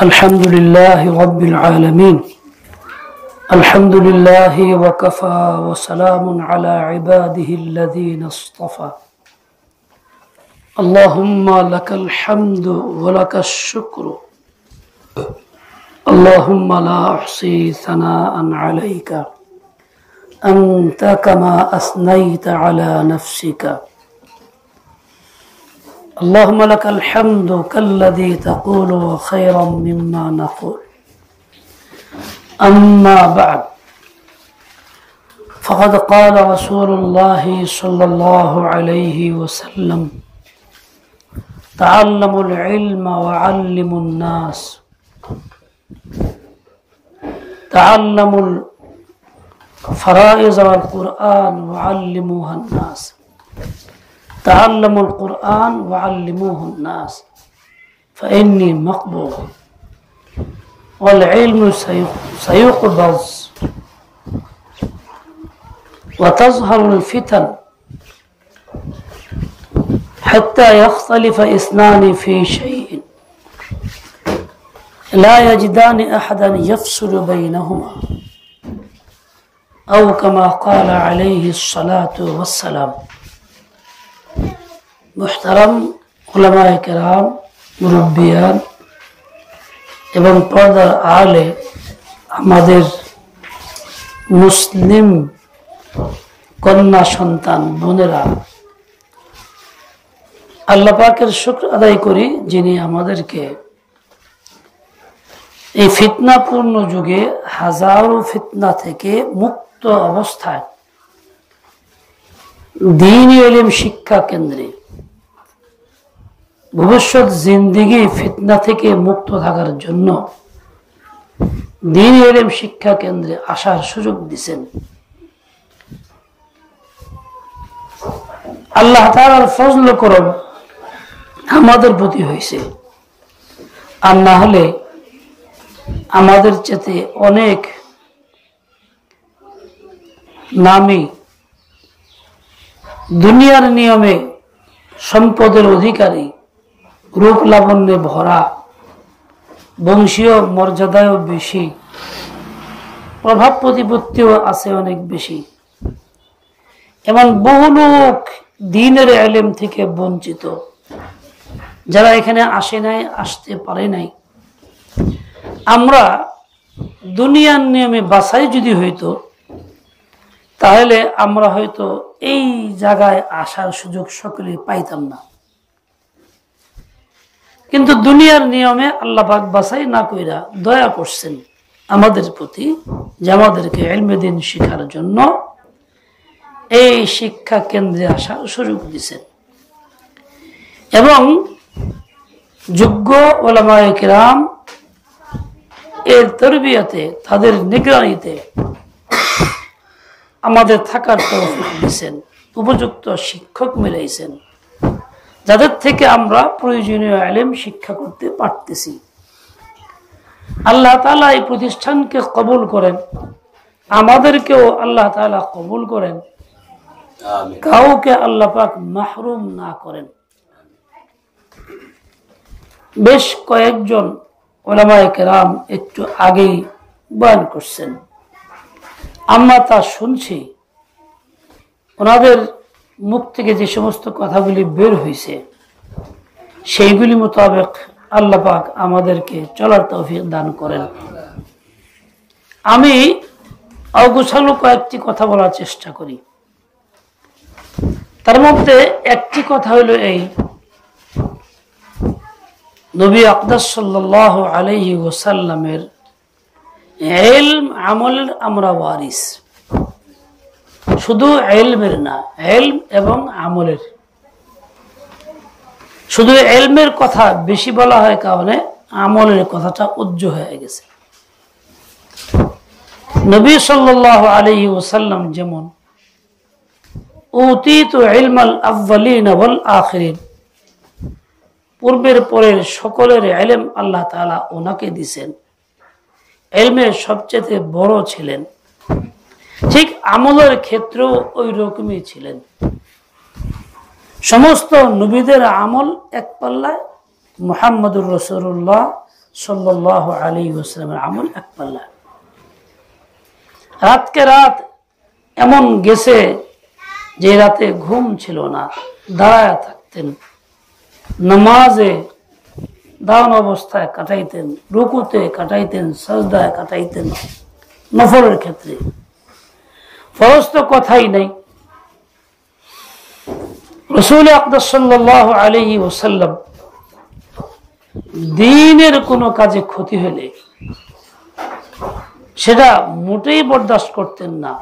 الحمد لله رب العالمين الحمد لله وكفى وسلام على عباده الذين اصطفى اللهم لك الحمد ولك الشكر اللهم لا أحصي ثناء عليك أنت كما أثنيت على نفسك اللهم لك الحمد كالذي تقول خيرا مما نقول أما بعد فقد قال رسول الله صلى الله عليه وسلم تعلموا العلم وعلموا الناس تعلموا الفرائض والقرآن وعلموها الناس تعلموا القرآن وعلموه الناس فإني مقبوض والعلم سيقبض وتظهر الفتن حتى يختلف اثنان في شيء لا يجدان أحدا يفصل بينهما أو كما قال عليه الصلاة والسلام মুহতারাম উলামায়ে কেরাম মুরব্বিয়ান এবং পর্দার আলে আমাদের মুসলিম কন্যা সন্তান বোনেরা আল্লাহ পাকের শুকর আদায় করি যিনি আমাদেরকে এই ফিতনাপূর্ণ যুগে হাজারো ফিতনা থেকে মুক্ত অবস্থায় দ্বীনি ইলম শিক্ষা কেন্দ্রে ভবিষ্যৎ জিন্দেগি ফিতনা থেকে মুক্ত থাকার জন্য দ্বীনি ইলম শিক্ষা কেন্দ্রে আসার সুযোগ দিয়েছেন। আল্লাহ তাআলার ফজল করম আমাদের প্রতি হয়েছে, আর না হলে আমাদের চেতে অনেক নামী দুনিয়ার নিয়মে সম্পদের অধিকারী, রূপ লাবণ্যে ভরা, বংশীয় মর্যাদায়ও বেশি, প্রভাব প্রতিপত্তিও আছে অনেক বেশি, এমন বহু লোক দ্বীনের ইলম থেকে বঞ্চিত, যারা এখানে আসে নাই, আসতে পারে নাই। আমরা দুনিয়ার নিয়মে বাছাই যদি হইতো তাহলে আমরা হয়তো এই জায়গায় আসার সুযোগ সকলে পাইতাম না, কিন্তু দুনিয়ার নিয়মে আল্লাহ পাক বাছাই না কইরা দয়া করছেন আমাদের প্রতি, যে আমাদেরকে ইলমে দ্বীন শিখার জন্য এই শিক্ষা কেন্দ্রে আসার সুযোগ দিয়েছেন। এবং যোগ্য উলামায়ে কেরাম এর তরবিয়তে, তাদের নিগরানিতে আমাদের থাকার তৌফিক দিয়েছেন, উপযুক্ত শিক্ষক মিলাইছেন, যাদের থেকে আমরা প্রয়োজনীয় ইলম শিক্ষা করতে পারতেছি। আল্লাহ তাআলা এই প্রতিষ্ঠানকে কবুল করেন, আমাদেরকেও আল্লাহ তাআলা কবুল করেন, কাউকে আল্লাহ পাক মাহরুম না করেন। বেশ কয়েকজন উলামায়ে কেরাম একটু আগেই বয়ান করছেন, আমরা তা শুনছি। ওনাদের মুখ থেকে যে সমস্ত কথাগুলি বের হয়েছে সেইগুলি মোতাবেক আল্লাহ পাক আমাদেরকে চলার তৌফিক দান করেন। আমি অগোছালো কয়েকটি কথা বলার চেষ্টা করি। তার মধ্যে একটি কথা হলো এই, নবী আকদাস সাল্লাল্লাহু আলাইহি ওয়াসাল্লামের ইলম আমলের আমরা ওয়ারিস, শুধু ইলমের না, ইলম এবং আমলের। শুধু ইলমের কথা বেশি বলা হয় কারণে আমলের কথাটা উজ্জ্ব হয়ে গেছে। নবী সাল্লাল্লাহু আলাইহি ওয়াসাল্লাম যেমন উতীতু ইলমাল আউয়ালিন ওয়াল আখিরিন, পূর্বের পরের সকলের ইলম আল্লাহ তাআলা ওনাকে দিয়েছেন, ইলমের সবচেয়ে বড় ছিলেন। ঠিক আমলের ক্ষেত্রেও ওই রকমই ছিলেন। সমস্ত নবীদের আমল এক পাল্লায়, মুহাম্মদুর রাসূলুল্লাহ সাল্লাল্লাহু আলাইহি ওয়াসাল্লামের আমল এক পাল্লা। রাতকে রাত এমন গেছে যে রাতে ঘুম ছিল না, দাঁড়ায় থাকতেন, নামাজে দাঁড়ানো অবস্থায় কাটাইতেন, রুকুতে কাটাইতেন, সাজদায় কাটাইতেন, নফলের ক্ষেত্রে। ফরজ তো কথাই নাই। রাসূল আকরাম সাল্লাল্লাহু আলাইহি ওয়াসাল্লাম দ্বীনের কোনো কাজে ক্ষতি হলে সেটা মোটেই বরদাস্ত করতেন না,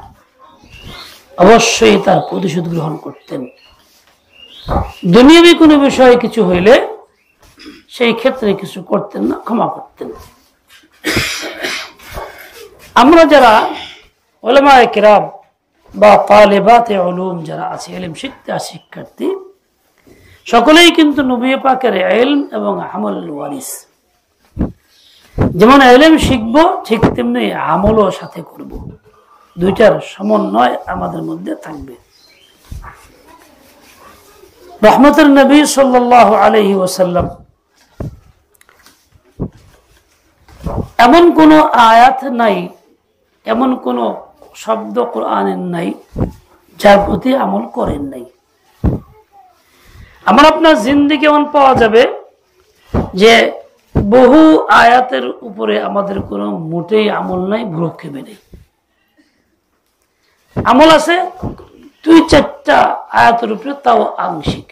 অবশ্যই তার প্রতিশোধ গ্রহণ করতেন। দুনিয়াবী কোনো বিষয়ে কিছু হইলে সেই ক্ষেত্রে কিছু করতেন না, ক্ষমা করতেন। আমরা যারা উলামায়ে কিরাম বা তালেবাতে উলুম যারা আছে, ইলম শিখতে শিক্ষার্থী, সকলেই কিন্তু নবী পাকের ইলম এবং আমলের ওয়ারিস। যেমন ইলম শিখব, ঠিক তেমনি আমলও সাথে করব, দুইটার সমন্বয় আমাদের মধ্যে থাকবে। রহমতের নবী সাল্লাল্লাহু আলাইহি ওয়াসাল্লাম এমন কোন আয়াত নাই, এমন কোন শব্দ কোরআনের নাই যার প্রতি আমল করেন নাই। আমার আপনার জিন্দেগি এমন পাওয়া যাবে যে বহু আয়াতের উপরে আমাদের কোনো মোটেই আমল নাই, ভ্রুক্ষেপে নেই। আমল আছে 2-4টা আয়াতের উপরে, তাও আংশিক।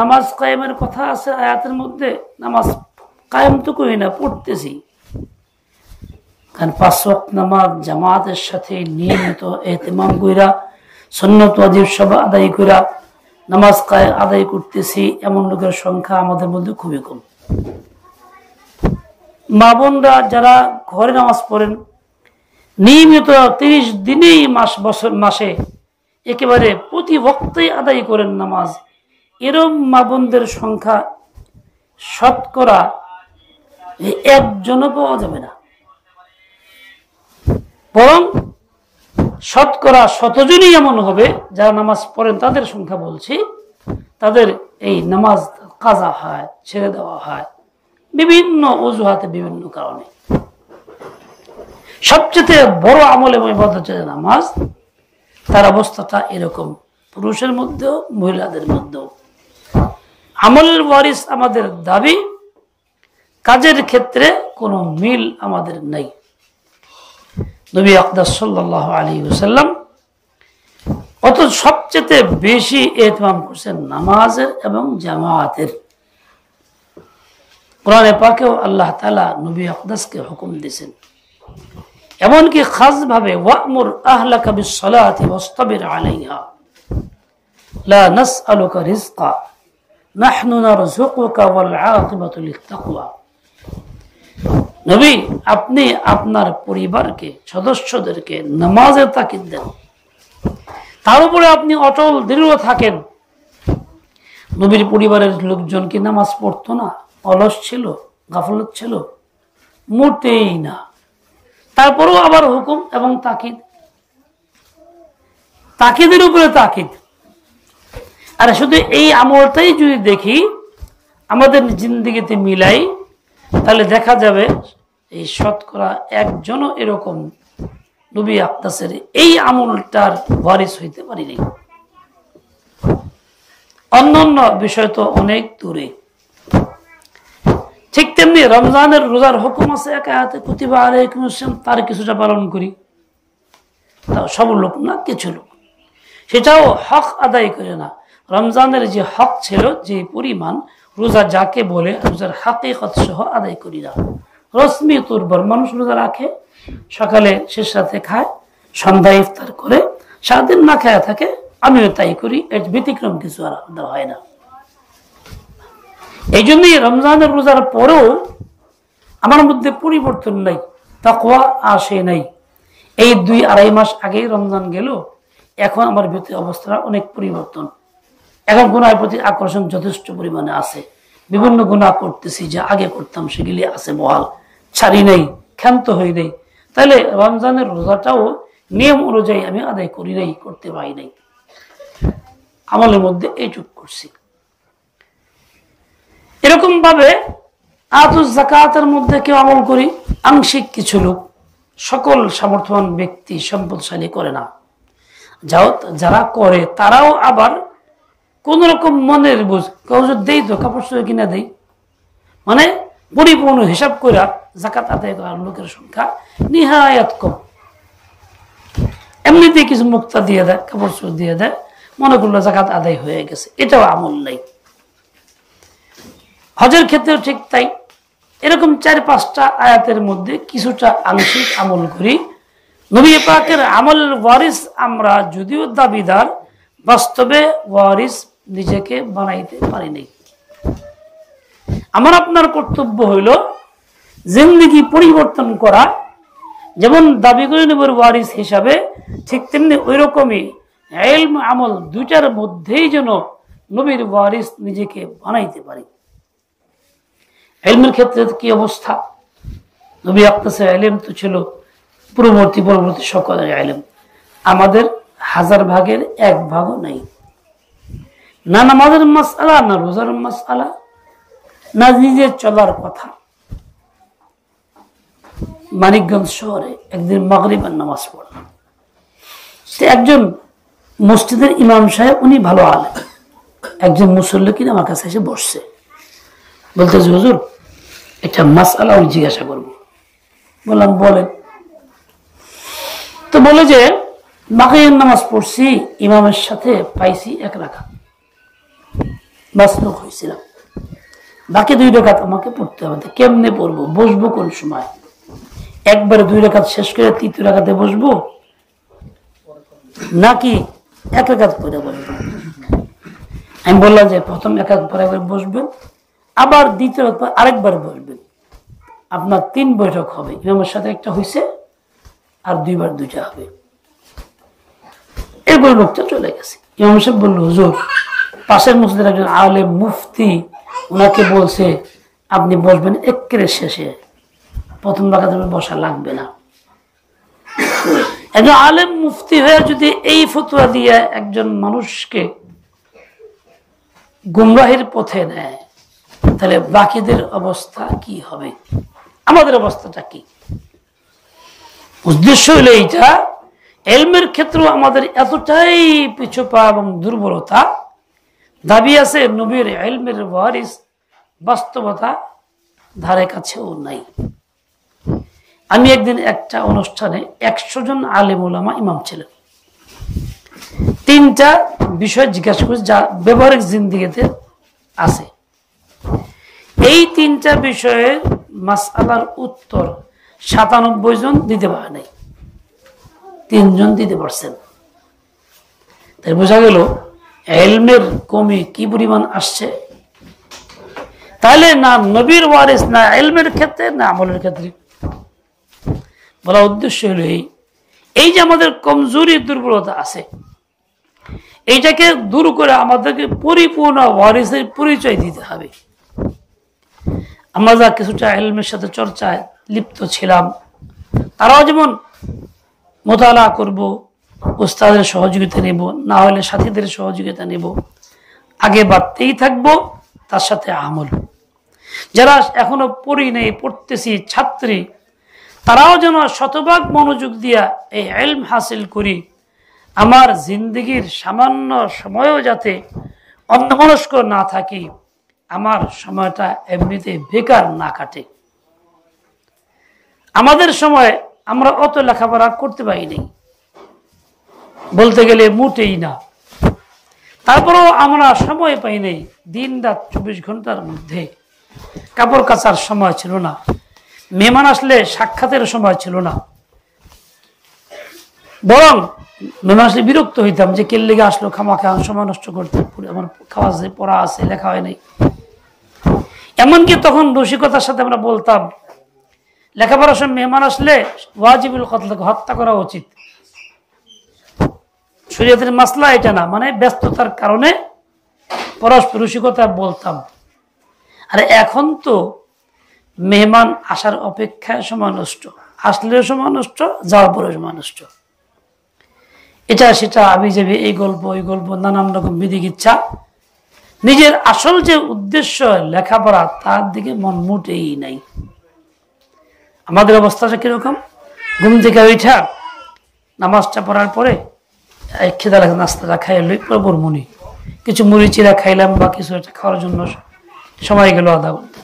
নামাজ কায়েমের কথা আছে আয়াতের মধ্যে, নামাজ কায়েম তো করি না, পড়তেছি। কারণ 5 ওয়াক্ত নামাজ জামাতের সাথে নিয়মিত ইহতিমাম কইরা, সুন্নত ওয়াজিব সব আদায় কইরা নামাজ আদায় করতেছি, এমন লোকের সংখ্যা আমাদের মধ্যে খুবই কম। মা বোনরা যারা ঘরে নামাজ পড়েন, নিয়মিত 30 দিনেই মাসে একেবারে প্রতি ওয়াক্তেই আদায় করেন নামাজ, এরম মা বোনদের সংখ্যা শতকরা একজনও পাওয়া যাবে না। বরং শতকরা 100 জনই এমন হবে যারা নামাজ পড়েন, তাদের সংখ্যা বলছি, তাদের এই নামাজ কাজা হয়, ছেড়ে দেওয়া হয় বিভিন্ন অজুহাতে, বিভিন্ন কারণে। সবচেয়ে বড় আমল এবং ইবাদত হচ্ছে নামাজ। তার অবস্থাটা এরকম, পুরুষের মধ্যেও মহিলাদের মধ্যেও। আমলের ওয়ারিস আমাদের দাবি, কাজের ক্ষেত্রে কোনো মিল আমাদের নাই। নবী আকরাম সাল্লাল্লাহু আলাইহি ওয়াসাল্লাম অত সবচেয়ে বেশি ইহতিমাম করছেন নামাজের এবং জামাতের। কোরআনে পাকেও আল্লাহ তাআলা নবী আকরামকে হুকুম দিয়েছেন, এমনকি খাস ভাবে ওয়া'মুর আহলাকা বিস-সালাতি ওয়াসতাবির আলাইহা লা নাসআলুকা রিজকা নাহনু নারযুকুকা ওয়াল আকিবাতু লিত-তাকওয়া। নবী, আপনি আপনার পরিবারকে, সদস্যদেরকে নামাজের তাকিদ দেন, তার উপরে আপনি অটল দৃঢ় থাকেন। নবীর পরিবারের লোকজন কি নামাজ পড়তো না? অলস ছিল, গাফলত ছিল? মোটেই না। তারপরেও আবার হুকুম এবং তাকিদ, তাকিদের উপরে তাকিদ। আর শুধু এই আমলটাই যদি দেখি, আমাদের জিন্দেগিতে মিলাই, তাহলে দেখা যাবে এই শতকরা একজনও এরকম নবী আকরামের এই আমলটার ওয়ারিস হইতে পারিনি। অন্যান্য বিষয় তো অনেক দূরে। ঠিক তেমনি রমজানের রোজার হুকুম আছে এক আয়াতে, কুতিবা আলাইকুমুস সিয়াম, তার কিছুটা পালন করি, তাও সব লোক না, কিছু লোক সেটাও হক আদায় করে না। রমজানের যে হক ছিল, যে পরিমাণ, রোজা যাকে বলে, রোজার হাকিকত সহ আদায় করি না। রসমি তুরবর মানুষ রোজা রাখে, সকালে শেষ রাতে খায়, সন্ধ্যা ইফতার করে, সারাদিন না খায়া থাকে, আমিও তাই করি, এর ব্যতিক্রম কিছু আর হয় না। এই জন্যই রমজানের রোজার পরেও আমার মধ্যে পরিবর্তন নাই, তাকওয়া আসে নাই। এই 2-2.5 মাস আগেই রমজান গেল, এখন আমার ভিতরে অবস্থা অনেক পরিবর্তন। এখন গুনাহের প্রতি আকর্ষণ যথেষ্ট পরিমাণে আছে, বিভিন্ন গুনাহ করতেছি, যা আগে করতাম সেগুলি আছে বহাল, ছাড়ি নাই, ক্ষান্ত হই নাই। তাহলে রমজানের রোজাটাও নিয়ম অনুযায়ী আমি আদায় করি নাই, করতে পারি নাই, আমলের মধ্যে এইটুক করছি। এরকম ভাবে আতুজ যাকাতের মধ্যে কেউ আমল করি, আংশিক কিছু লোক, সকল সামর্থ্যবান ব্যক্তি সম্পদশালী করে না। যারা করে তারাও আবার কোন রকম মনের বুঝ দেই তো কাপড় চোপড় কিনা দেই, মানে পরিপূর্ণ হিসাব করে যাকাত আদায় করার লোকের সংখ্যা নিহায়াত কম। এমনিতে কিছু মুক্তা দিয়ে দেয়, কাপড় চোপড় দিয়ে দেয়, মনে করলো যাকাত আদায় হয়ে গেছে, এটাও আমল নেই। হজের ক্ষেত্রেও ঠিক তাই। এরকম 4-5টা আয়াতের মধ্যে কিছুটা আংশিক আমল করি। নবী পাকের আমলের ওয়ারিস আমরা যদিও দাবিদার, বাস্তবে ওয়ারিস নিজেকে বানাইতে পারি নাই। আমার আপনার কর্তব্য হইল জিন্দেগি পরিবর্তন করা। যেমন দাবি করে নবীর ওয়ারিস হিসাবে, ঠিক তেমনি ওই রকমই ইলম আমল দুইটার মধ্যেই যেন নবীর ওয়ারিস নিজেকে বানাইতে পারি। ইলমের ক্ষেত্রে কি অবস্থা? নবী আপনার ইলম তো ছিল পূর্ববর্তী পরবর্তী সকলের ইলম, আমাদের 1000 ভাগের 1 ভাগও নাই। না নামাজের মাসআলা, না রোজার মাসআলা, না নিজের চলার কথা। মানিকগঞ্জ শহরে একদিন মাগরিবের নামাজ পড়লাম। একজন মসজিদের ইমাম সাহেব, উনি ভালো আলেম, একজন মুসল্লি কিনা আমার কাছে এসে বসছে, বলতেছে হুজুর এটা মাসআলা আমি জিজ্ঞাসা করবো। বললাম বলেন। তো বলে যে মাগরিবের নামাজ পড়ছি, ইমামের সাথে পাইছি 1 রাকাত, বাস্তব হয়েছিলাম, বাকি 2 রাকাত আমাকে পড়তে হবে। কেমনে পড়বো, বসবো কোন সময়? একবারে 2 রাকাত শেষ করে 3য় রাকাতে বসবো, নাকি 1 রাকাত পড়ে বসবো? আমি বললাম যে প্রথম 1 রাকাত পরে একবার বসবেন, আবার 2য় রাকাত পর আরেকবার বসবেন, আপনার 3 বৈঠক হবে। ইমামের সাথে একটা হয়েছে, আর 2বার 2টা হবে। এরপর লোকটা চলে গেছে। ইমাম সাহেব বললো হুজুর পাশের মসজিদের একজন আলেম মুফতি, ওনাকে বলছে আপনি বসবেন একেবারে শেষে, প্রথম রাকাতে বসা লাগবে না। একজন আলেম মুফতি হয়ে যদি এই ফতোয়া দিয়ে একজন মানুষকে গুমরাহির পথে নেয়, তাহলে বাকিদের অবস্থা কি হবে? আমাদের অবস্থাটা কি? উদ্দেশ্য হইলে এইটা, ইলমের ক্ষেত্রে আমাদের এতটাই পিছুপা এবং দুর্বলতা, দাবি আছে নবীর ইলমের ওয়ারিস, বাস্তবতা ধারে কাছেও নাই। আমি একদিন একটা অনুষ্ঠানে 100 জন আলেম ওলামা ইমাম ছিলেন, 3টা বিষয় জিজ্ঞাসা করেছি যা ব্যবহারিক জিন্দেগিতে আছে। এই 3টা বিষয়ের মাসআলার উত্তর 97 জন দিতে পারে নাই, 3 জন দিতে পারছেন। তাই বোঝা গেল ইলমের কমি কি পরিমাণ আসছে। তাহলে না নবীর ওয়ারিস, না ইলমের ক্ষেত্রে, না আমলের ক্ষেত্রে। বলা উদ্দেশ্য হলো এই যে আমাদের কমজোরি দুর্বলতা আছে, এইটাকে দূর করে আমাদেরকে পরিপূর্ণ ওয়ারিসের পরিচয় দিতে হবে। আমরা যা কিছুটা ইলমের সাথে চর্চায় লিপ্ত ছিলাম, তারাও যেমন মোতালা করব, উস্তাদের সহযোগিতা নেব, না হলে সাথীদের সহযোগিতা নেব, আগে বাড়তেই থাকবো, তার সাথে আমল। যারা এখনো পড়ি নেই, পড়তেছি, ছাত্রী, তারাও যেন শতভাগ মনোযোগ দিয়া এই ইলম হাসিল করি। আমার জিন্দগির সামান্য সময়ও যাতে অন্যমনস্ক না থাকি, আমার সময়টা এমনিতে বেকার না কাটে। আমাদের সময় আমরা অত লেখাপড়া করতে পারি নাই, বলতে গেলে মোটেই না। তারপরেও আমরা সময় পাই নাই। দিন রাত 24 ঘন্টার মধ্যে কাপড় কাচার সময় ছিল না, মেহমান আসলে সাক্ষাতের সময় ছিল না, বরং মেহমান আসলে বিরক্ত হইতাম যে কেল লেগে আসলো, খামাখা সময় নষ্ট করতে, আমার খাওয়া আছে, পড়া আছে, লেখা হয় নাই। এমনকি তখন রসিকতার সাথে আমরা বলতাম লেখাপড়ার সময় মেহমান আসলে ওয়াজিবুল কতল, হত্যা করা উচিত। শরীয়তের মাসলা এটা না, মানে ব্যস্ততার কারণে পরস্পর রসিকতা বলতাম। আর এখন তো মেহমান আসার অপেক্ষায় সময় নষ্ট, আসলেও সময় নষ্ট, যাওয়ার পরেও সময় নষ্ট। এটা সেটা আবি যাবি, এই গল্প ওই গল্প, নানান রকম বিধিকিচ্ছা, নিজের আসল যে উদ্দেশ্য লেখাপড়া তার দিকে মন মোটেই নাই। আমাদের অবস্থাটা কিরকম? ঘুম থেকে উঠা নামাজটা পড়ার পরে খেদা লাগে, নাস্তাটা খাইয়া লই প্রবর মনি, কিছু মুড়ি চিরা খাইলাম বা কিছু একটা খাওয়ার জন্য সময় গেল আধা ঘন্টা।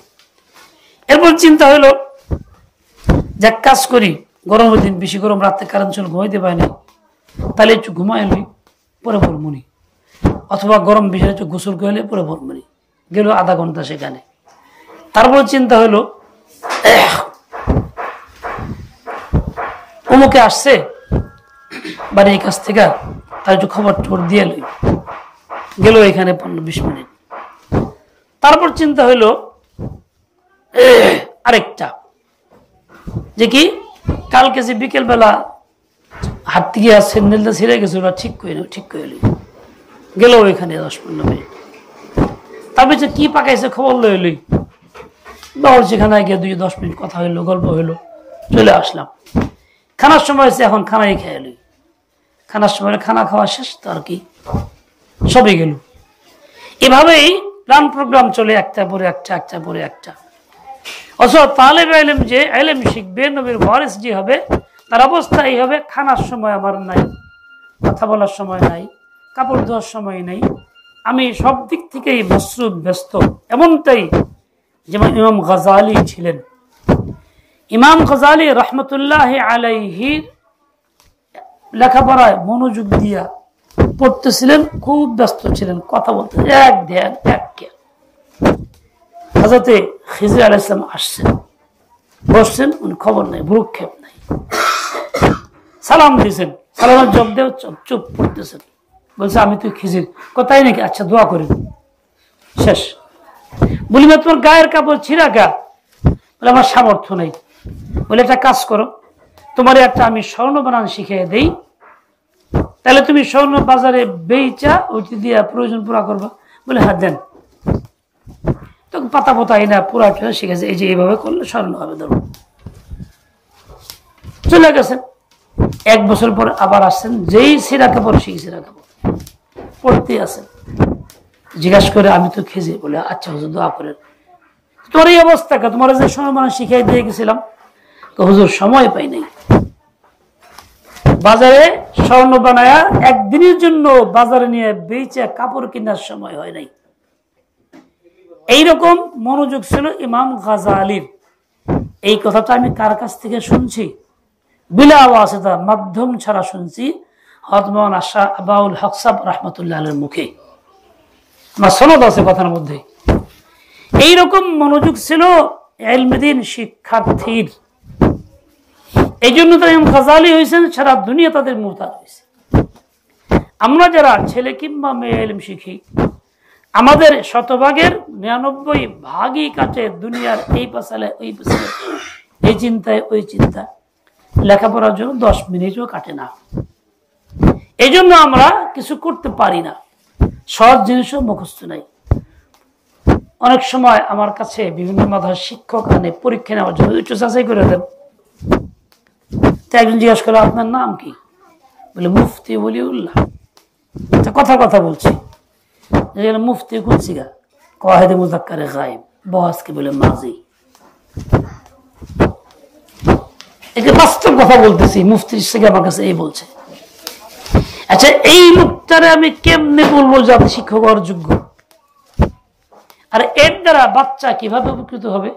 এরপর চিন্তা হইলো যে কাজ করি, গরমের দিন বেশি গরম, রাতে কারেন্ট চল ঘুমাইতে পারি না, তাহলে একটু ঘুমাই লই পরে পড়মনি, অথবা গরম বিষয়ে একটু গোসল করলে পরে পড়মনি। গেল আধা ঘন্টা সেখানে। তারপর চিন্তা হইলো অমুকে আসছে বাড়ির কাছ থেকে, তার একটু খবর টবর দিয়ে লই, গেল এখানে 15-20 মিনিট। তারপর চিন্তা হইলো আরেকটা, যে কি কালকে যে বিকেল বেলা হাঁটতে গিয়ে স্যান্ডেলটা ছিঁড়ে গেছে, ওরা ঠিক করে লই, গেল এখানে 10-15 মিনিট। তারপর কি পাকাইছে খবর লই লই, বাবর সেখানে গিয়ে 2-10 মিনিট কথা হইলো, গল্প হইলো, চলে আসলাম। খানার সময় হচ্ছে, এখন খানাই খেয়ে লই, খানার সময় খানা খাওয়া শেষ, তো আর কি সবই গেল। এভাবেই প্ল্যান প্রোগ্রাম চলে, একটা পরে একটা, একটা পরে একটা। অথচ তালেব ইলম যে ইলম শিখবে, নবীর ওয়ারিস যে হবে, তার অবস্থা এই হবে, খানার সময় আমার নাই, কথা বলার সময় নাই, কাপড় ধোয়ার সময় নাই, আমি সব দিক থেকেই মসরুফ, ব্যস্ত। এমনটাই যেমন ইমাম গাজালি ছিলেন। ইমাম গাজালি রহমতুল্লাহ আলাইহি লেখাপড়ায় মনোযোগ দিয়া পড়তেছিলেন, খুব ব্যস্ত ছিলেন, কথা বলতে এক ধ্যান এক জ্ঞান। হযরতে খিজির আলাইহিস সালাম আসছেন, বসছেন, উনি খবর নাই, ভ্রুক্ষেপ নাই, সালাম দিয়েছেন, সালামের জবাব দেও, চুপ পড়তেছেন। বলছে আমি তুই খিজির, কোথায় নাকি, আচ্ছা দোয়া করি, শেষ। বলি তোমার গায়ের কাপড় ছিঁড়া গা? বলে আমার সামর্থ্য নেই। বলে একটা কাজ করো, তোমার একটা আমি স্বর্ণ বানান শিখিয়ে দেই, তাহলে তুমি স্বর্ণ বাজারে বেচা ওইটি দিয়া প্রয়োজন পুরা করবা। বলে হ্যাঁ দেন। তো পাতা পোতা না পুরা শিখেছে, এই যে এইভাবে করলে স্বর্ণ হবে, ধরো। চলে গেছেন। 1 বছর পর আবার আসছেন, যেই ছিঁড়া কাপড় সেই ছিঁড়া কাপড় পড়তে আছেন। জিজ্ঞাসা করে আমি তো খেজি। বলে আচ্ছা হুজুর দোয়া করেন। তোর এই অবস্থা কে? তোমার যে সময় মানে শিখাই দিয়ে গেছিলাম। তো হুজুর সময় পাই নাই, বাজারে স্বর্ণ বানায়া একদিনের জন্য বাজারে নিয়ে বেচে কাপড় কেনার সময় হয় নাই। এইরকম মনোযোগ ছিল ইমাম গাজালির। এই কথাটা আমি কার কাছ থেকে শুনছি? বিলা ওয়াসিতা, মাধ্যম ছাড়া শুনছি, হযরত মাওলানা শাহ আবাউল হক সাহেব রাহমাতুল্লাহ আলাইহির মুখে। আমার সনদ আছে কথার মধ্যে। এইরকম মনোযোগ ছিল ইলমুদ্দিন শিক্ষার্থীর। এই জন্য তো ইমাম গাজালি হয়েছেন, সারা দুনিয়া তাদের মুহতাজ হয়েছে। আমরা যারা ছেলে কিংবা মেয়ে ইলম শিখি, আমাদের শতভাগের 99 ভাগই কাটে দুনিয়ার এই পাশালে ওই পাশালে, এই চিন্তায় ওই চিন্তা। লেখাপড়ার জন্য 10 মিনিটও কাটে না। এই জন্য আমরা কিছু করতে পারি না, সহজ জিনিসও মুখস্থ নাই। অনেক সময় আমার কাছে বিভিন্ন মাদ্রাসার শিক্ষক আনে পরীক্ষা নেওয়ার জন্য, একটু যাচাই করে দেন। তো একজন জিজ্ঞাসা করে আপনার নাম কি? বলে মুফতি ওলিউল্লাহ। কথা বলছি, মুফতি কোন সিগা? কাওয়াহিদে মুযাক্কারে গায়েব, বহাসকে বলে মাজি। একে বাস্তব কথা বলতেছি, মুফতি সিগা আমার কাছে এই বলছে। আচ্ছা এই লোকটারে আমি কেমনে বলবো যে আপনি শিক্ষক হওয়ার যোগ্য? আর এর দ্বারা বাচ্চা কিভাবে উপকৃত হবে,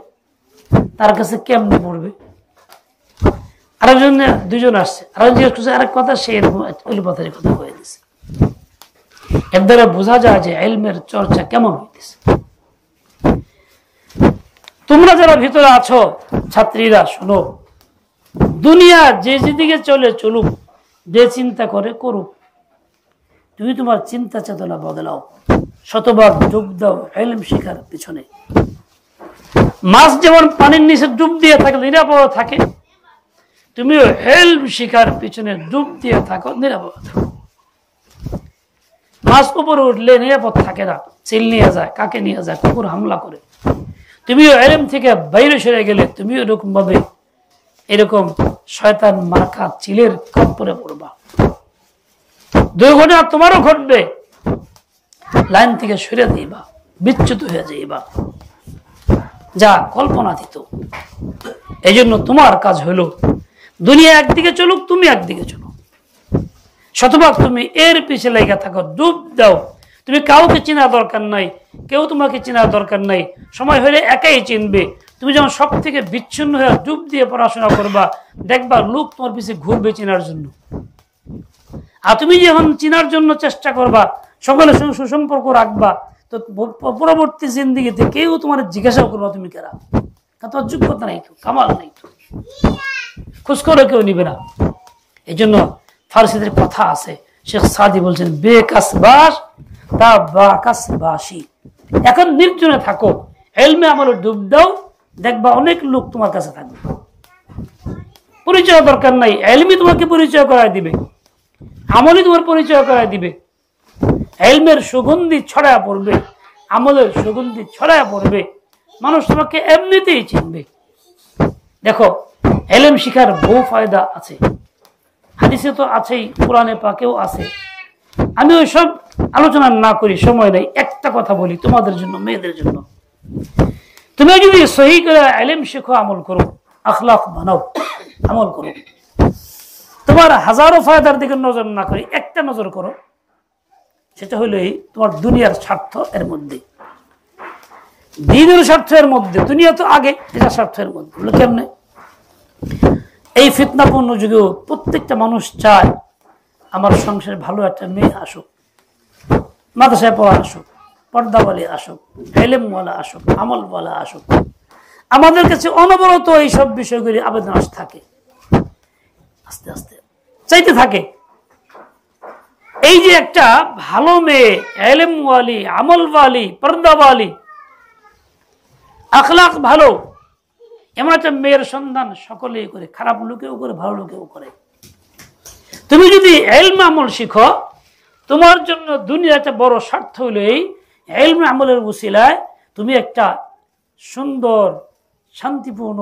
তার কাছে কেমনে পড়বে? আরেকজন, 2জন আসছে, আরেকজন জিজ্ঞেস করছে আরেক কথা, সে এরকম ওই কথা কয়ে দিচ্ছে। এর দ্বারা বোঝা যায় যে ইলমের চর্চা কেমন হইতেছে। তোমরা যারা ভিতরে আছো ছাত্রীরা শোনো, দুনিয়া যে যেদিকে চলুক, যে চিন্তা করে করুক, তুমি তোমার চিন্তা চেতনা বদলাও, শতবার ডুব দাও ইলম শিখার পিছনে। মাছ যেমন পানির নিচে ডুব দিয়ে থাকে নিরাপদ থাকে, তুমিও ইলম শিখার পিছনে ডুব দিয়ে থাকো, নিরাপদ থাকো। মাছ উপরে উঠলে নিরাপদ থাকে না, চিল নিয়ে যায়, কাকে নিয়ে যায়, কুকুর হামলা করে। তুমিও ইলম থেকে বাইরে সরে গেলে তুমিও এরকম ভাবে এরকম শয়তান মার্কা চিলের খপ্পরে পড়বা। দুর্ঘটনা তোমারও ঘটবে, লাইন থেকে সরে দিবা। বিচ্যুত হয়ে যাইবা, যা কল্পনাতীত। এই জন্য তোমার কাজ হলো দুনিয়া একদিকে চলুক, তুমি একদিকে চলো। শতভাগ তুমি এর পিছে লেগে থাকো, ডুব দাও। তুমি কাউকে চেনার দরকার নাই, কেউ তোমাকে চেনার দরকার নাই। সময় হলে একাই চিনবে। তুমি যখন সব থেকে বিচ্ছিন্ন হয়ে ডুব দিয়ে পড়াশোনা করবা, দেখবা লোক তোমার পিছে ঘুরবে চেনার জন্য। আর তুমি যখন চেনার জন্য চেষ্টা করবা, সকলের সঙ্গে সুসম্পর্ক রাখবা, তো পরবর্তী জিন্দিগিতে কেউ তোমার জিজ্ঞাসা করবা তুমি কেরা, তোমার যোগ্যতা নাই, তো কামাল নাই, তো খোঁজ করে কেউ নিবে না। এই জন্য ফারসিদের কথা আছে, শেখ সাদি বলছেন, বেকাস বাস তা বাকাস বাসি। এখন নির্জনে থাকো, এলমে আমলে ডুব দাও, দেখবা অনেক লোক তোমার কাছে থাকবে। পরিচয় দরকার নাই, এলমি তোমাকে পরিচয় করায় দিবে, আমলই তোমার পরিচয় করায় দিবে। এলমের সুগন্ধি ছড়ায় পড়বে, আমলের সুগন্ধি ছড়ায় পড়বে, মানুষ তোমাকে এমনিতেই চিনবে। দেখো, এলম শিখার বহু ফায়দা আছে, হাদিসে তো আছেই, কোরআনে পাকেও আছে। আমি ওই সব আলোচনা না করি, সময় নেই। একটা কথা বলি তোমাদের জন্য, মেয়েদের জন্য, তুমি যদি সহি করে এলম শিখো, আমল করো, আখলাক বানাও, আমল করো, তোমার হাজারো ফায়দার দিকে নজর না করি, একটা নজর করো, সেটা হলো এই তোমার দুনিয়ার স্বার্থ এর মধ্যে, দিনের স্বার্থের মধ্যে। দুনিয়া তো আগে, এটা স্বার্থের মধ্যে। কেমনে? এই ফিতনাপূর্ণ যুগেও প্রত্যেকটা মানুষ চায় আমার সংসারে ভালো একটা মেয়ে আসুক, মাদ্রাসায় পড়া আসুক, পর্দাওয়ালি আসুক, এলেমওয়ালা আসুক, আমলওয়ালা আসুক। আমাদের কাছে অনবরত এইসব বিষয়গুলি আবেদন আসতে থাকে, আস্তে আস্তে চাইতে থাকে। এই যে একটা ভালো মেয়ে, এলেমওয়ালি, আমলওয়ালি, পর্দাওয়ালি, আখলাক ভালো, এমন একটা মেয়ের সন্ধান সকলেই করে, খারাপ লোকেও করে, ভালো লোকেও করে। তুমি যদি ইলম আমল শিখো, তোমার জন্য দুনিয়াতে বড় স্বার্থ হলো এই ইলম আমলের উসিলায় তুমি একটা সুন্দর, শান্তিপূর্ণ,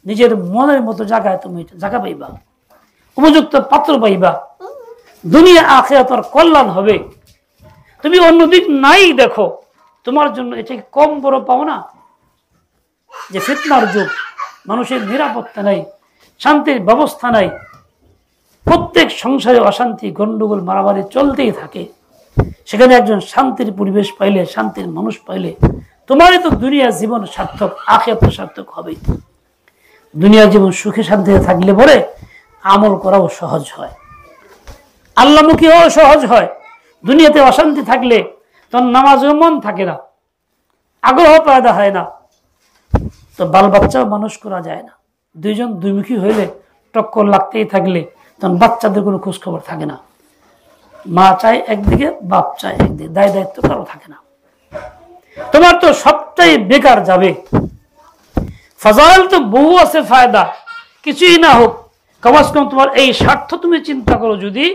নিজের মনের মতো জায়গায় তুমি জায়গা পাইবা, উপযুক্ত পাত্র পাইবা, দুনিয়া আখিরাতের কল্যাণ হবে। তুমি অন্যদিক নাই দেখো, তোমার জন্য এটা কম বড় পাওনা? যে ফিতনার যুগ, মানুষের নিরাপত্তা নাই, শান্তির ব্যবস্থা নাই, প্রত্যেক সংসারে অশান্তি, গন্ডগোল, মারামারি চলতেই থাকে। সেখানে একজন শান্তির পরিবেশ পাইলে, শান্তির মানুষ পাইলে, তোমারই তো দুনিয়া জীবন সার্থক, আখিরাত সার্থক হবে। দুনিয়া জীবন সুখে শান্তিতে থাকলে পরে আমল করাও সহজ হয়, আল্লাহমুখী হওয়া সহজ হয়। দুনিয়াতে অশান্তি থাকলে তখন নামাজেও মন থাকে না, আগ্রহ পয়দা হয় না, তো বাল বাচ্চাও মানুষ করা যায় না। দুইজন দুইমুখী হইলে, টক্কর লাগতেই থাকলে তখন বাচ্চাদের কোনো খোঁজ খবর থাকে না। মা চায় একদিকে, বাপ চায় একদিকে, দায় দায়িত্ব কারো থাকে না। তোমার তো সবটাই বেকার যাবে। ফাজাইল তো বহু আছে, ফায়দা কিছুই না হোক, কমাস কম তোমার এই স্বার্থ তুমি চিন্তা করো। যদি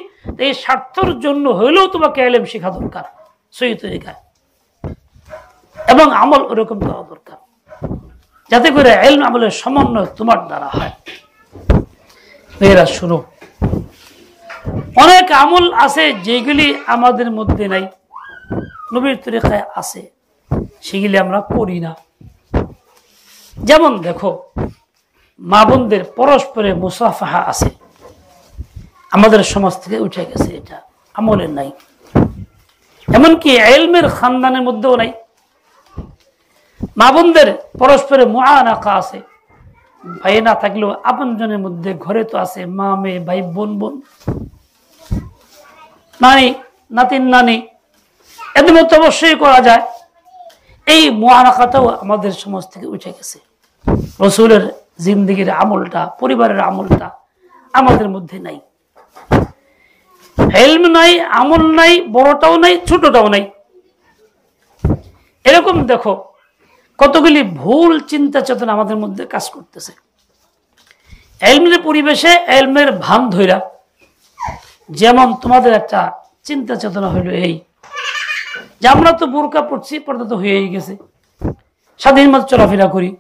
এই স্বার্থের জন্য হইলেও তোমাকে ইলম শেখা দরকার সহি তরিকায়, এবং আমল ওরকম করা দরকার, যাতে করে ইলম আমলের সমন্বয় তোমার দ্বারা হয়। মেয়েরা শুনো, অনেক আমল আছে যেগুলি আমাদের মধ্যে নাই, নবীর তরিকায় আছে, সেগুলি আমরা করি না। যেমন দেখো, মা বোনদের পরস্পরে মুসাফাহা আছে, আমাদের সমাজ থেকে উঠে গেছে, এটা আমলের নাই। এমনকি ইলমের খানদানের মধ্যেও নাই। মা বোনদের পরস্পরে মুআনাকা আছে, ভাই না থাকলেও আপনজনের মধ্যে ঘরে তো আছে, মা মেয়ে, ভাই বোন বোন, নানি নাতিন নানি, এদের মধ্যে অবশ্যই করা যায়। এই মুআনাকাটাও আমাদের সমাজ থেকে উঠে গেছে। রাসূলের জিন্দেগির আমলটা, পরিবারের আমলটা আমাদের মধ্যে নাই। ইলম নাই, আমল নাই, বড়টাও নাই, ছোটটাও নাই। এরকম দেখো কতগুলি ভুল চিন্তা চেতনা আমাদের মধ্যে কাজ করতেছে। ইলমের পরিবেশে ইলমের ভান ধইরা, যেমন তোমাদের একটা চিন্তা চেতনা হইল এই যে আমরা তো বোরকা পড়ছি, পর্দা তো হয়েই গেছে, স্বাধীন মতো চলাফেরা করি,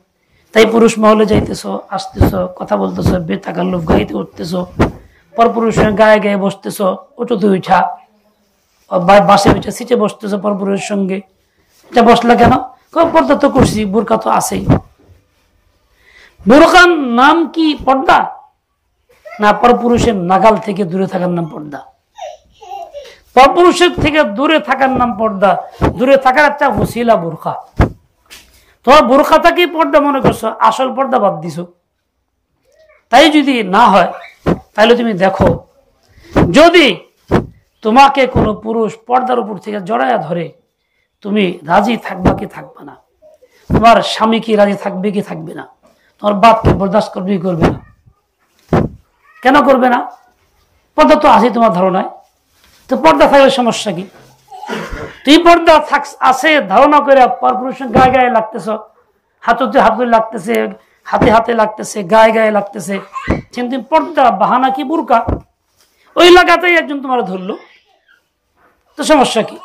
তাই পুরুষ মহলে যাইতেছ, আসতেছ, কথা বলতেছ, বেতাকাল্লুফ গাইতে উঠতেছ, পরপুরুষের গায়ে গায়ে বসতেছ, উঠোতে উঠা, বাসে উঠে সিটে বসতেছ পরপুরুষের সঙ্গে, এটা বসলা কেন? পর্দা তো করছি, বোরকা তো আছেই। বোরকার নাম কি পর্দা? না পরপুরুষের নাগাল থেকে দূরে থাকার নাম পর্দা। পরপুরুষের থেকে দূরে থাকার নাম পর্দা। দূরে থাকার একটা ওসিলা বোরকা। তোমার বোরকাটাকে পর্দা মনে করছো, আসল পর্দা বাদ দিছো। তাই যদি না হয় তাহলে তুমি দেখো, যদি তোমাকে কোনো পুরুষ পর্দার উপর থেকে জড়ায়া ধরে, তুমি রাজি থাকবা কি থাকবে না? তোমার স্বামী কি রাজি থাকবে কি থাকবে না? তোমার বাপকে বরদাস্ত করবে কি করবে না? কেন করবে না? পর্দা তো আছে তোমার ধারণায়। তো পর্দা থাকলে সমস্যা কি? তুই পর্দা আছে ধারণা করে পরপুরুষের গায়ে গায়ে লাগতেছ, হাতে হাতে লাগতেছে, হাতে হাতে লাগতেছে, গায়ে গায়ে লাগতেছে, কিন্তু পর্দা বাহানা কি বুরকা, ওই লাগাতেই একজন তোমার ধরলো, তো সমস্যা কি?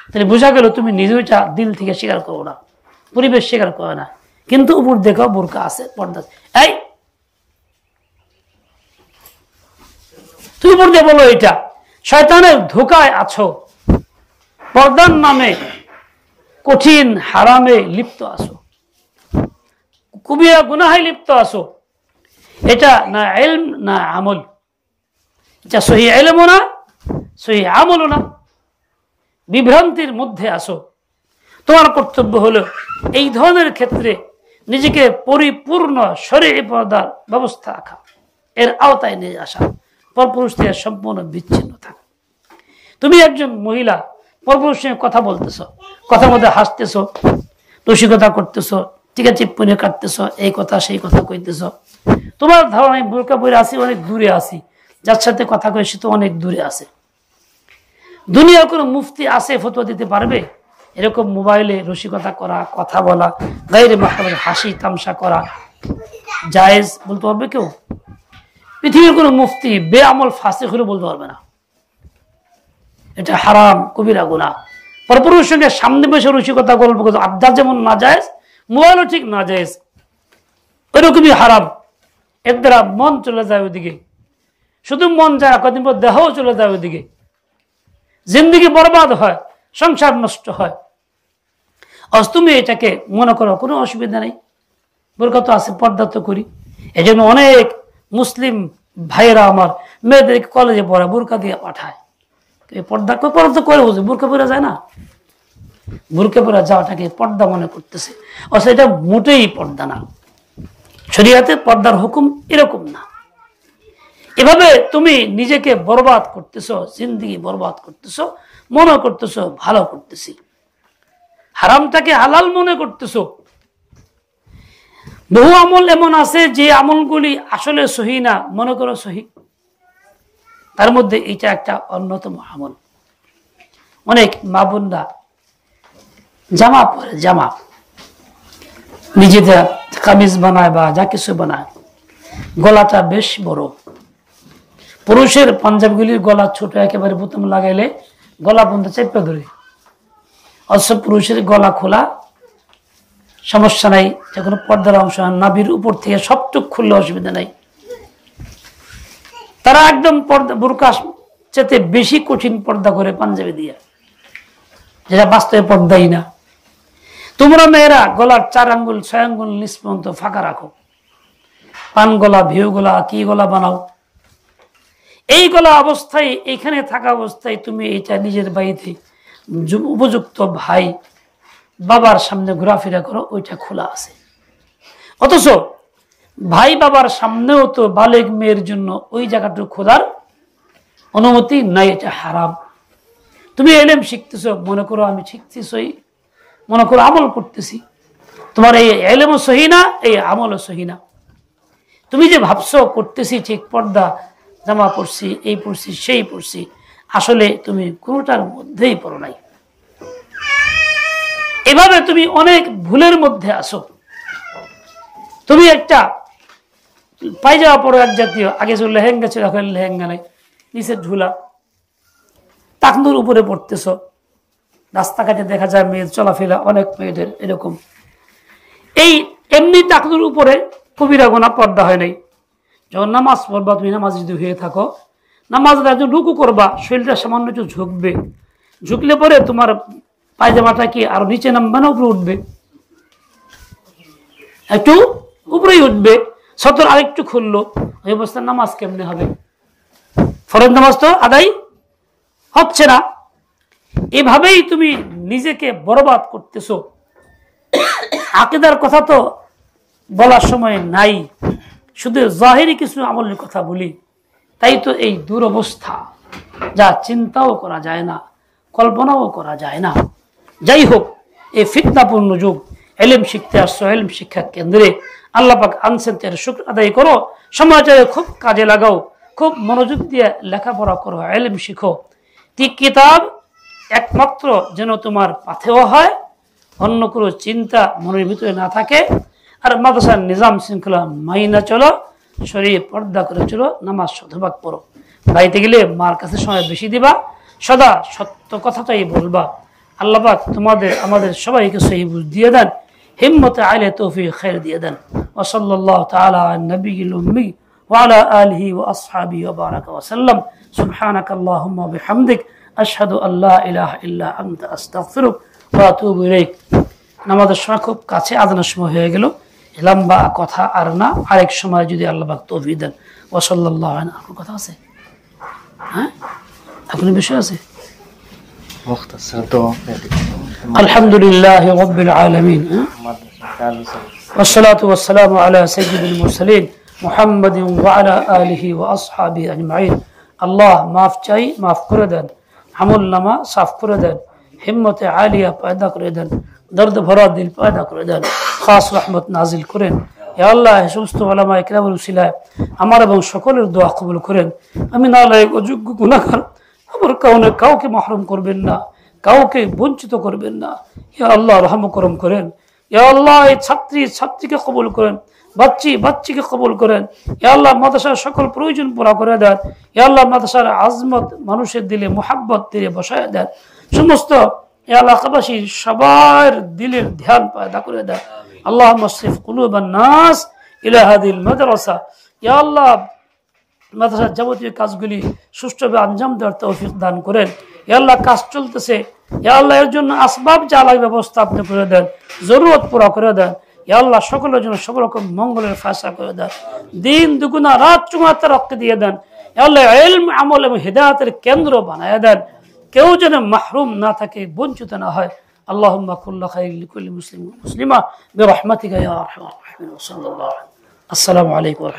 তাহলে বোঝা গেল তুমি নিজেটা দিল থেকে স্বীকার করো না, পরিবেশ স্বীকার করো না, কিন্তু উপর দেখো বোরকা আছে, পর্দা। এই তুমি উপর দিয়ে বলো এটা শয়তানের ধোকায় আছো, পর্দার নামে কঠিন হারামে লিপ্ত আছো, কুবিরা গুনাহে লিপ্ত আছো। এটা না ইলম না আমল, এটা সহি ইলমও না সহি আমলও না, বিভ্রান্তির মধ্যে আসো। তোমার কর্তব্য হলো এই ধরনের ক্ষেত্রে নিজেকে পরিপূর্ণ শরীয়ী পর্দার ব্যবস্থা রাখা, এর আওতায় নিয়ে আসা, পরপুরুষ থেকে সম্পূর্ণ বিচ্ছিন্ন থাকা। তুমি একজন মহিলা পরপুরুষের সঙ্গে কথা বলতেছো, কথার মধ্যে হাসতেছো, রসিকতা করতেছো, টিকা চিপ্পুনে কাটতেছো, এই কথা সেই কথা কইতেছো, তোমার ধারণায় বোরকা পরে আসি, অনেক দূরে আসি, যার সাথে কথা কই সে তো অনেক দূরে আছে। দুনিয়ার কোনো মুফতি আছে ফতোয়া দিতে পারবে এরকম মোবাইলে রসিকতা করা, কথা বলা, গায়রে মাহরামের হাসি তামসা করা জায়েজ বলতে পারবে কেউ? পৃথিবীর কোনো মুফতি বেআমল ফাসিক হলে বলতে পারবে না এটা হারাম, কবিরা গুনাহ। পরপুরুষের সঙ্গে সামনে বসে রসিকতা গল্প করতে আড্ডা যেমন না জায়েজ, মোবাইলও ঠিক না জায়েজ, ওইরকমই হারাম। এর দ্বারা মন চলে যায় ওইদিকে, শুধু মন যায়, কদিন পর দেহও চলে যায় ওইদিকে, জিন্দেগি বরবাদ হয়, সংসার নষ্ট হয়। আজ তুমি এটাকে মনে করো কোনো অসুবিধা নেই, বোরকা তো আছে, পর্দা তো করি। এই জন্য অনেক মুসলিম ভাইয়েরা আমার মেয়েদেরকে কলেজে পড়া বোরকা দিয়ে পাঠায়, পর্দা পর্দা করে বুঝে, বোরকা পরে যায় না, বোরকা পরে যাওয়াটাকে পর্দা মনে করতেছে, অথচ এটা মোটেই পর্দা না। শরীয়তে পর্দার হুকুম এরকম না। এভাবে তুমি নিজেকে বরবাদ করতেছো, জিন্দেগি বরবাদ করতেছো, মনে করতেছো ভালো করতেছি, হারামটাকে হালাল মনে করতেছো। বহু আমল এমন আছে যে আমলগুলি আসলে সহি না, মনে করো সহি, তার মধ্যে এটা একটা অন্যতম আমল। অনেক মা বোনরা জামা পরে, জামা নিজেদের কামিজ বানায় বা যা কিছু বানায়, গলাটা বেশ বড়। পুরুষের পাঞ্জাবিগুলির গলা ছোট, একেবারে বোতাম লাগাইলে গলা বন্ধ চেপে ধরে, অথচ পুরুষের গলা খোলা, সমস্যা নাই, যে কোনো পর্দার অংশ, নাভির উপর থেকে সবটুক খুললে অসুবিধা নাই। তারা একদম পর্দা বোরকা চেতে বেশি কঠিন পর্দা করে পাঞ্জাবি দিয়ে, যেটা বাস্তবে পর্দাই না। তোমরা মেয়েরা গলার 4 আঙ্গুল 6 আঙ্গুল নিচ পর্যন্ত ফাঁকা রাখো, পান গলা, ভিউ গলা, কি গলা বানাও। এই গলা অবস্থায়, এইখানে থাকা অবস্থায় তুমি এটা নিজের বাড়িতে উপযুক্ত ভাই বাবার সামনে ঘোরাফেরা করো, ওইটা খোলা আছে। অথচ ভাই বাবার সামনেও তো বালেগ মেয়ের জন্য ওই জায়গাটা খোলার অনুমতি নাই, এটা হারাম। তুমি এলেম শিখতেছো, মনে করো আমি শিখতেছি, মনে করো আমল করতেছি, তোমার এই এলেমও সহি না, এই আমলও সহি না। তুমি যে ভাবছো করতেছি ঠিক, পর্দা জামা পড়ছি, এই পড়ছি সেই পড়ছি, আসলে তুমি কোনোটার মধ্যেই পড়ো নাই। এভাবে তুমি অনেক ভুলের মধ্যে আসো। তুমি একটা পায়জামা পরো এক জাতীয়, আগে ছিল লেহেঙ্গা ছিল, এখন লেহেঙ্গা নাই, নিচে ঝুলা, টাকনুর উপরে পড়তেছ। রাস্তাঘাটে দেখা যায় মেয়ে চলাফেরা, অনেক মেয়েদের এরকম, এই এমনি টাকনুর উপরে কবিরা গুনাহ, পর্দা হয় নাই। যখন নামাজ পড়বা, তুমি নামাজ যদি হয়ে থাকো, নামাজ একজন রুকু করবা, শরীরটা সামান্য একটু ঝুঁকবে, ঝুঁকলে পরে তোমার পায়জামাটা কি আরো নিচে নামবে না উপরে উঠবে? একটু উপরেই উঠবে। সতর আরেকটু খুললো, ওই অবস্থায় নামাজ কেমনে হবে? ফরজ নামাজ তো আদায় হচ্ছে না। এভাবেই তুমি নিজেকে বরবাদ করতেছো। আকীদার কথা তো বলার সময় নাই, শুধু জাহিরি কিছু আমলের কথা বলি। তাই তো এই দুরবস্থা, যা চিন্তাও করা যায় না, কল্পনাও করা যায় না। যাই হোক, এই ফিতনাপূর্ণ যুগ, ইলম শিখতে আসছো, ইলম শিক্ষা কেন্দ্রে আল্লাহ পাক আনছেন, তার শুকর আদায় করো, সমাজে খুব কাজে লাগাও, খুব মনোযোগ দিয়ে লেখাপড়া করো, ইলম শিখো। কিতাব একমাত্র যেন তোমার পাথেয় হয়, অন্য কোনো চিন্তা মনের ভিতরে না থাকে। আর মাদ্রাসার নিজাম শৃঙ্খলা মাইনা চলো, শরীরে পর্দা করে চলো, নামাজ শতভাগ পড়ো। বাড়িতে গেলে মার কাছে সময় বেশি দিবা, সদা সত্য কথাটাই বলবা। আল্লাহ পাক তোমাদের আমাদের সবাইকে সহি বুঝ দিয়ে দেন, হিম্মতে আইলে তৌফিক খায়র দিয়ে দেন। ওয়া সাল্লাল্লাহু তাআলা আলা নবিয়িল উম্মি ওয়া আলা আলিহি ওয়া আসহাবিহি ওয়া বারাকা ওয়া সাল্লাম। সুবহানাকাল্লাহুম্মা ওয়া বিহামদিক আশহাদু আল্লা ইলাহা ইল্লা আনতা আস্তাগফিরুক ওয়া আতুবু ইলাইক। নামাজের সময় খুব কাছে, আজানের সময় হয়ে গেল, লম্বা কথা আর না, আরেক সময় যদি আল্লাহ পাক তৌফিক দেন। ওয়া সাল্লাল্লাহু আলাইহি। আপনার কথা আছে? হ্যাঁ, আপনার বিষয় আছে? আলহামদুলিল্লাহ রাব্বিল আলামিন, والصلاة والسلام على سيد المرسلين محمد وعلى آله وأصحابه أجمعين। আল্লাহ মাফ চাই, মাফ করে দেন, আমল নামা সাফ করে দেন, হিম্মতে আলিয়া পয়দা করে দেন, দর্দ ভরা দিল পয়দা করে দেন, খাস রহমত নাজিল করেন। হে আল্লাহ, সমস্ত ওলামা ইকরামের উসিলায় আমার এবং সকলের দোয়া কবুল করেন। আমি নালায়েক অযোগ্য গুনাহগার, আমার কারণে কাউকে মাহরুম করবেন না, কাউকে বঞ্চিত করবেন না। হে আল্লাহ, রহম করম করেন। হে আল্লাহ, এই ছাত্রীকে কবুল করেন, বাচ্চিকে কবুল করেন। হে আল্লাহ, মাদ্রাসার সকল প্রয়োজন পুরা করে দেন। হে আল্লাহ, মাদ্রাসার আজমত মানুষের দিলে মোহাব্বত দিলে বসায় দেন। সমস্ত এলাকাবাসী সবার দিলের ধ্যান পয়দা করে দেন। আল্লাহ মাসরিফ কুলুবান নাস ইলা হাদিল মাদ্রাসা। ইয়া আল্লাহ, মাদ্রাসার যাবতীয় কাজগুলি সুষ্ঠুভাবে আঞ্জাম দেওয়ার তৌফিক দান করেন। ইয়া আল্লাহ, কাজ চলতেছে, ইয়া আল্লাহ, এর জন্য আসবাব যা লাগে ব্যবস্থা আপনি করে দেন, জরুরত পুরা করে দেন। ইয়া আল্লাহ, সকলের জন্য সব রকম মঙ্গলের ফয়সালা করে দেন, দিন দুগুনা রাত চুমা তারাক্কি দিয়ে দেন। ইয়া আল্লাহ, ইলম আমল এবং হিদায়াতের কেন্দ্র বানায় দেন, কেউ যেন মাহরুম না থাকে, বঞ্চিত না হয়। আল্লাহুম্মা কুল্লু খাইরিন লিকুল্লি মুসলিম ওয়া মুসলিমা বিরহমাতিকা ইয়া আরহামার রাহিমিন। সাল্লাল্লাহু আলাইহি। আসসালামু আলাইকুম।